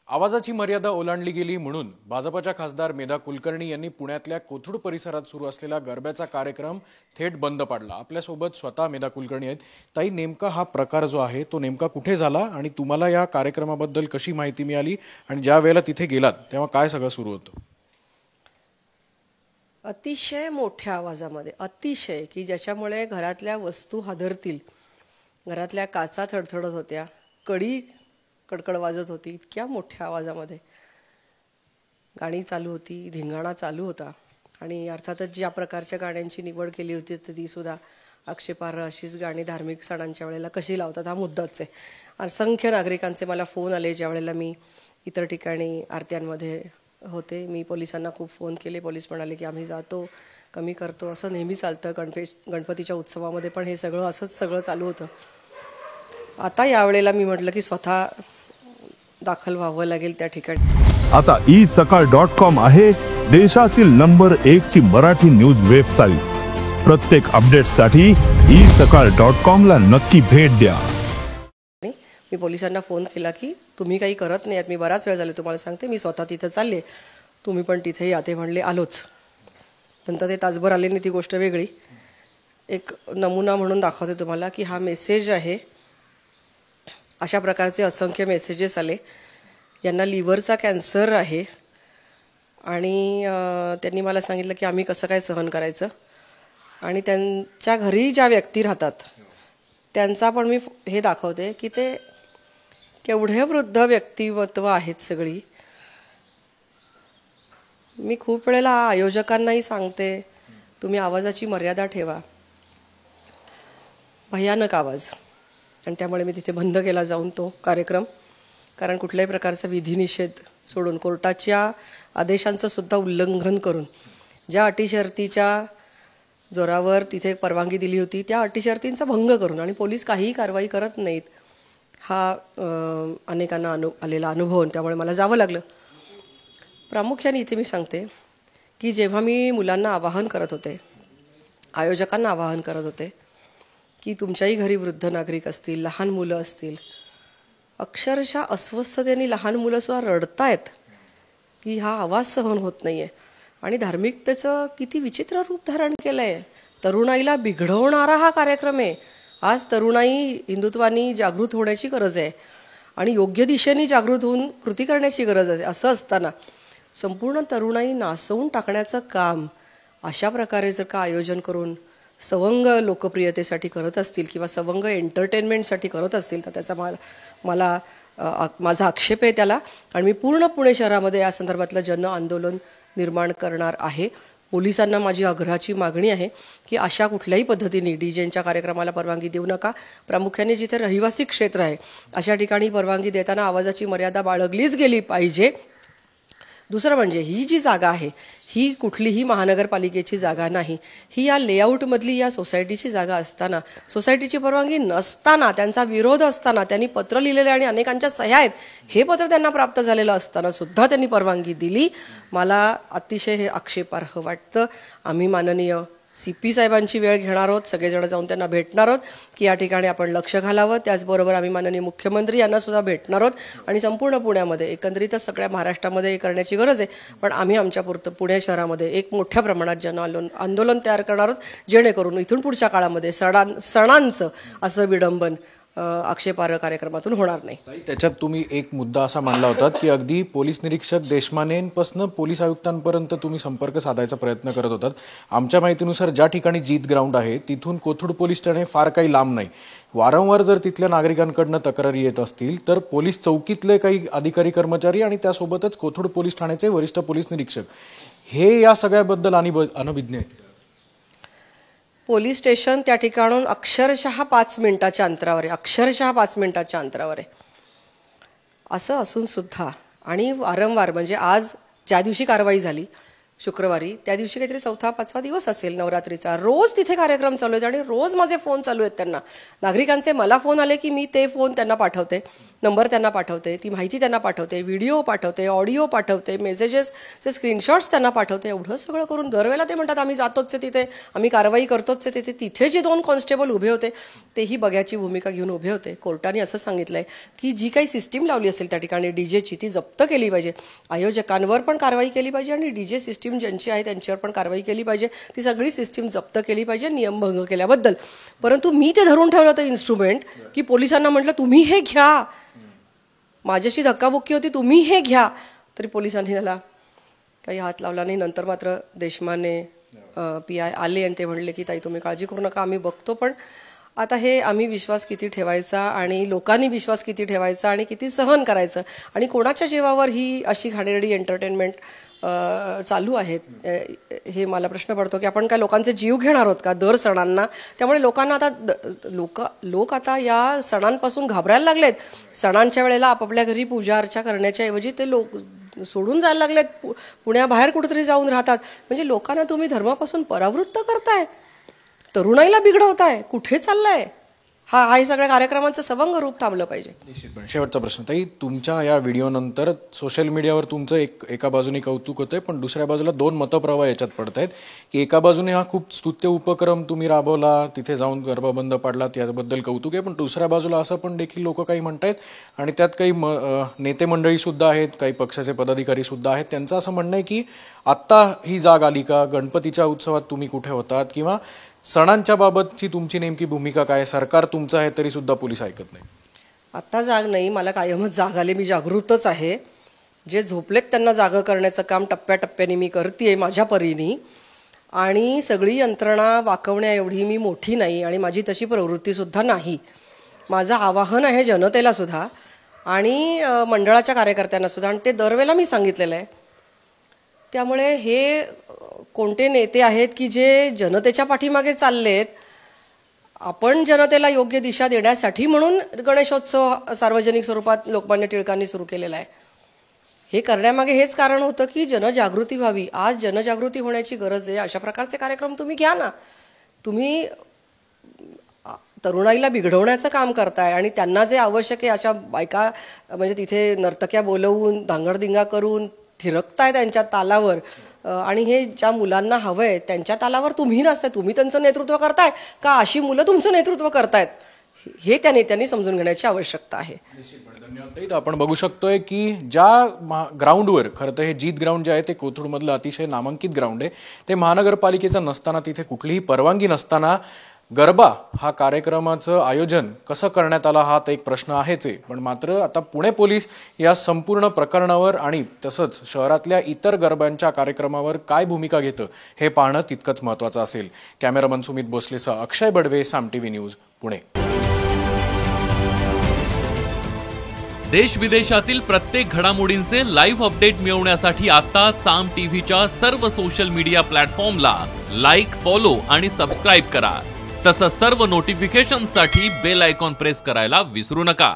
आवाजाची मर्यादा ओलांडली गेली म्हणून भाजपच्या खासदार मेधा कुलकर्णी यांनी पुण्यातल्या कोथरूड परिसरात सुरू असलेला गरब्याचा कार्यक्रम थेट बंद पाडला। आपल्यासोबत स्वतः मेधा कुलकर्णी आहेत। ताई, नेमका हा प्रकार जो आहे तो नेमका कुठे झाला आणि तुम्हाला या कार्यक्रमाबद्दल कशी माहिती मिळाली आणि ज्या वेळेला तिथे गेलात तेव्हा काय सगळं सुरू होतं? अतिशय मोठ्या आवाजामध्ये, अतिशय की ज्याच्यामुळे घरातल्या वस्तू हादरतील, घरातल्या काचा थडथडत होत्या, कडी कडकड वाजत होती, इतक्या मोठ्या आवाजामध्ये गाणी चालू होती, धिंगाणा चालू होता। आणि अर्थातच ज्या प्रकारच्या गाण्यांची निवड केली होती ती सुद्धा आक्षेपार्ह अशीच गाणी धार्मिक सणांच्या वेळेला कशी लावतात हा मुद्दाच आहे। असंख्य नागरिकांचे मला फोन आले ज्या वेळेला मी इतर ठिकाणी आरत्यांमध्ये होते। मी पोलिसांना खूप फोन केले, पोलीस म्हणाले की आम्ही जातो, कमी करतो, असं नेहमी चालतं। गणपतीच्या उत्सवामध्ये पण हे सगळं असंच सगळं चालू होतं। आता यावेळेला मी म्हटलं की स्वतः दाखल व्हावं लागेल त्या ठिकाणी। आता isakal.com आहे देशातील नंबर 1 ची मराठी न्यूज वेबसाईट। प्रत्येक अपडेटसाठी isakal.com ला नक्की भेट द्या। मी पोलिसांना फोन केला की तुम्ही काही करत नाही आहात, मी बराच वेळ झाले तुम्हाला सांगते, मी स्वतः तिथे चालले, तुम्ही पण तिथे या। ते म्हणले आलोच। नंतर ते तासभर आले नाही ती गोष्ट वेगळी। एक नमुना म्हणून दाखवते तुम्हाला की हा मेसेज आहे। अशा प्रकारचे असंख्य मेसेजेस आले। यांना लिव्हरचा कॅन्सर आहे आणि त्यांनी मला सांगितलं की आम्ही कसं काय सहन करायचं, आणि त्यांच्या घरी ज्या व्यक्ती राहतात त्यांचा पण मी हे दाखवते की ते केवढे वृद्ध व्यक्तिमत्व आहेत सगळी। मी खूप वेळेला आयोजकांनाही सांगते तुम्ही आवाजाची मर्यादा ठेवा, भयानक आवाज। आणि त्यामुळे मी तिथे बंद केला जाऊन तो कार्यक्रम, कारण कुठल्याही प्रकारचा विधिनिषेध सोडून कोर्टाच्या आदेशांचं सुद्धा उल्लंघन करून ज्या अटी शर्तीच्या जोरावर तिथे परवानगी दिली होती त्या अटी शर्तींचा भंग करून आणि पोलीस काहीही कारवाई करत नाहीत, हा अनेकांना आलेला अनुभव। त्यामुळे मला जावं लागलं। प्रामुख्याने इथे मी सांगते की जेव्हा मी मुलांना आवाहन करत होते, आयोजकांना आवाहन करत होते की तुमच्याही घरी वृद्ध नागरिक असतील, लहान मुलं असतील, अक्षरशः अस्वस्थतेने लहान मुलंसुद्धा रडतायत की हा आवाज सहन होत नाही आहे। आणि धार्मिकतेचं किती विचित्र रूप धारण केलं आहे। तरुणाईला बिघडवणारा हा कार्यक्रम आहे। आज तरुणाई हिंदुत्वानी जागृत होण्याची गरज आहे आणि योग्य दिशेने जागृत होऊन कृती करण्याची गरज आहे। असं असताना संपूर्ण तरुणाई नासवून टाकण्याचं काम अशा प्रकारे जर का आयोजन करून सवंग लोकप्रियतेसाठी करत असतील किंवा सवंग एंटरटेनमेंटसाठी करत असतील तर त्याचा माझा आक्षेप आहे त्याला। आणि मी पूर्ण पुणे शहरामध्ये या संदर्भातलं जन आंदोलन निर्माण करणार आहे। पोलिसांना माझी आग्रहाची मागणी आहे की अशा कुठल्याही पद्धतीने डीजेंच्या कार्यक्रमाला परवानगी देऊ नका। प्रामुख्याने जिथे रहिवासी क्षेत्र आहे अशा ठिकाणी परवानगी देताना आवाजाची मर्यादा बाळगलीच गेली पाहिजे। दुसरं म्हणजे ही जी जागा आहे ही कुठलीही महानगरपालिकेची जागा नाही, ही या लेआउटमधली या सोसायटीची जागा असताना, सोसायटीची परवानगी नसताना, त्यांचा विरोध असताना, त्यांनी पत्र लिहिलेले आणि अनेकांच्या सह्या आहेत, हे पत्र त्यांना प्राप्त झालेलं असताना सुद्धा त्यांनी परवानगी दिली। मला अतिशय हे आक्षेपार्ह वाटतं। आम्ही माननीय CP साहेबांची वेळ घेणार आहोत, सगळेजण जाऊन त्यांना भेटणार आहोत की या ठिकाणी आपण लक्ष घालावं। त्याचबरोबर आम्ही माननीय मुख्यमंत्री यांना सुद्धा भेटणार आहोत आणि संपूर्ण पुण्यामध्ये एकंदरीतच सगळ्या महाराष्ट्रामध्ये करण्याची गरज आहे। पण आम्ही आमच्या पुणे शहरामध्ये एक मोठ्या प्रमाणात जन आंदोलन तयार करणार आहोत जेणेकरून इथून पुढच्या काळामध्ये सणांचं असं विडंबन आक्षेपार्ह कार्यक्रमातून होणार नाही। त्याच्यात तुम्ही एक मुद्दा असा मांडला होता की अगदी पोलीस निरीक्षक देशमानेंपासून पोलीस आयुक्तांपर्यंत तुम्ही संपर्क साधायचा प्रयत्न करत होतात। आमच्या माहितीनुसार ज्या ठिकाणी जीत ग्राउंड आहे तिथून कोथरूड पोलीस ठाणे फार काही लांब नाही। वारंवार जर तिथल्या नागरिकांकडनं तक्रारी येत असतील तर पोलीस चौकीतले काही अधिकारी कर्मचारी आणि त्यासोबतच कोथरूड पोलीस ठाण्याचे वरिष्ठ पोलीस निरीक्षक हे या सगळ्याबद्दल अनभिज्ञ आहेत। पोलीस स्टेशन त्या ठिकाणून अक्षरशः 5 मिनिटाच्या अंतरावर आहे, अक्षरशः 5 मिनिटाच्या अंतरावर आहे। असं असून सुद्धा आणि वारंवार म्हणजे आज ज्या दिवशी कारवाई झाली शुक्रवारी, त्या दिवशी काहीतरी 4-5वा दिवस असेल नवरात्रीचा, रोज तिथे कार्यक्रम चालू आहेत आणि रोज माझे फोन चालू आहेत त्यांना। नागरिकांचे मला फोन आले की मी ते फोन त्यांना पाठवते नंबर त्यांना पाठवते, ती माहिती त्यांना पाठवते, व्हिडिओ पाठवते, ऑडिओ पाठवते, मेसेजेसचे स्क्रीनशॉट्स त्यांना पाठवते. एवढं सगळं करून दरवेळेला ते म्हणतात आम्ही जातोच आहे तिथे, आम्ही कारवाई करतोच आहे तिथे. तिथे जे 2 कॉन्स्टेबल उभे होते तेही बघ्याची भूमिका घेऊन उभे होते. कोर्टाने असं सांगितलंय की जी काही सिस्टीम लावली असेल त्या ठिकाणी डीजेची ती जप्त केली पाहिजे, आयोजकांवर पण कारवाई केली पाहिजे आणि डीजे सिस्टीम ज्यांची आहे त्यांच्यावर पण कारवाई केली पाहिजे. ती सगळी सिस्टीम जप्त केली पाहिजे नियमभंग केल्याबद्दल. परंतु मी ते धरून ठेवलं होतं इन्स्ट्रुमेंट की पोलिसांना म्हटलं तुम्ही हे घ्या, माझ्याशी धक्काबुक्की होती, तुम्ही हे घ्या, तरी पोलिसांनी त्याला काही हात लावला नाही. नंतर मात्र देशमाने PI आले आणि ते म्हणले की ताई तुम्ही काळजी करू नका, आम्ही बघतो. पण आता हे आम्ही विश्वास किती ठेवायचा आणि लोकांनी विश्वास किती ठेवायचा आणि किती सहन करायचं आणि कोणाच्या जीवावर ही अशी घाणेरडी एंटरटेनमेंट चालू आहेत हे मला प्रश्न पडतो की आपण काय लोकांचे जीव घेणार आहोत का दर सणांना. त्यामुळे लोकांना आता लोक आता या सणांपासून घाबरायला लागलेत. सणांच्या वेळेला आपापल्या घरी पूजा अर्चा करण्याच्या ऐवजी ते लोक सोडून जायला लागलेत, पुण्याबाहेर कुठेतरी जाऊन राहतात. म्हणजे लोकांना तुम्ही धर्मापासून परावृत्त करताय, तरुणाईला बिघडवताय, कुठे चाललाय? हे सगळ्या कार्यक्रमांचं सवंग रूप थांबलं पाहिजे. निश्चितपणे. शेवटचा प्रश्न ताई, तुमच्या या व्हिडिओनंतर सोशल मीडियावर तुमचं एका बाजूने कौतुक होतंय, पण दुसऱ्या बाजूला 2 मतप्रवाह याच्यात पडत आहेत की एका बाजूने हा खूप स्तुत्य उपक्रम तुम्ही राबवला, तिथे जाऊन गरबा बंद पाडला, त्याबद्दल कौतुक आहे, पण दुसऱ्या बाजूला असं पण देखील लोक काही म्हणतायत आणि त्यात काही नेते मंडळी सुद्धा आहेत, काही पक्षाचे पदाधिकारी सुद्धा आहेत, त्यांचं असं म्हणणं आहे की आत्ता ही जाग आली का, गणपतीच्या उत्सवात तुम्ही कुठे होतात किंवा सणांच्या बाबतची तुमची नेमकी भूमिका काय? सरकार तुमचं आहे तरी सुद्धा पोलीस ऐकत नाही. आत्ता जाग नाही, मला कायमच जाग आली, मी जागृतच आहे. जे झोपलेत त्यांना जागं करण्याचं काम टप्प्याटप्प्याने मी करते माझ्या परीने आणि सगळी यंत्रणा वाकवण्या एवढी मी मोठी नाही आणि माझी तशी प्रवृत्तीसुद्धा नाही. माझं आवाहन आहे जनतेला सुद्धा आणि मंडळाच्या कार्यकर्त्यांना सुद्धा आणि ते दरवेळेला मी सांगितलेलं आहे. त्यामुळे हे कोणते नेते आहेत की जे जनतेच्या पाठीमागे चाललेत, आपण जनतेला योग्य दिशा देण्यासाठी म्हणून गणेशोत्सव सार्वजनिक स्वरूपात लोकमान्य टिळकांनी सुरू केलेला आहे. हे करण्यामागे हेच कारण होतं की जनजागृती व्हावी. आज जनजागृती होण्याची गरज आहे. अशा प्रकारचे कार्यक्रम तुम्ही घ्या ना. तुम्ही तरुणाईला बिघडवण्याचं काम करताय आणि त्यांना जे आवश्यक आहे अशा बायका म्हणजे तिथे नर्तक्या बोलवून धांगडधिंगा करून थिरकताय त्यांच्या तालावर आणि हे ज्या मुलांना हवंय त्यांच्या तालावर तुम्ही नसताय, तुम्ही त्यांचं नेतृत्व करताय का अशी मुलं तुमचं नेतृत्व करतायत, हे त्या नेत्यांनी समजून घेण्याची आवश्यकता आहे. धन्यवाद. आपण बघू शकतोय की ज्या ग्राउंडवर खरं तर हे जीत ग्राउंड जे आहे ते कोथरूडमधलं अतिशय नामांकित ग्राउंड आहे, ते महानगरपालिकेचं नसताना, तिथे कुठलीही परवानगी नसताना गरबा हा कार्यक्रमाचं आयोजन कसं करण्यात आलं हा तर एक प्रश्न आहेच आहे. पण मात्र आता पुणे पोलीस या संपूर्ण प्रकरणावर आणि तसंच शहरातल्या इतर गरबांच्या कार्यक्रमावर काय भूमिका घेतं हे पाहणं तितकंच महत्त्वाचं असेल. कॅमेरामन सुमित भोसलेसह अक्षय बडवे, साम टीव्ही न्यूज, पुणे. देश विदेशातील प्रत्येक घडामोडींचे लाईव्ह अपडेट मिळवण्यासाठी आता साम टीव्हीच्या सर्व सोशल मीडिया प्लॅटफॉर्मला लाईक, फॉलो आणि सबस्क्राईब करा. तसंच सर्व नोटिफिकेशनसाठी बेल आयकॉन प्रेस करायला विसरू नका.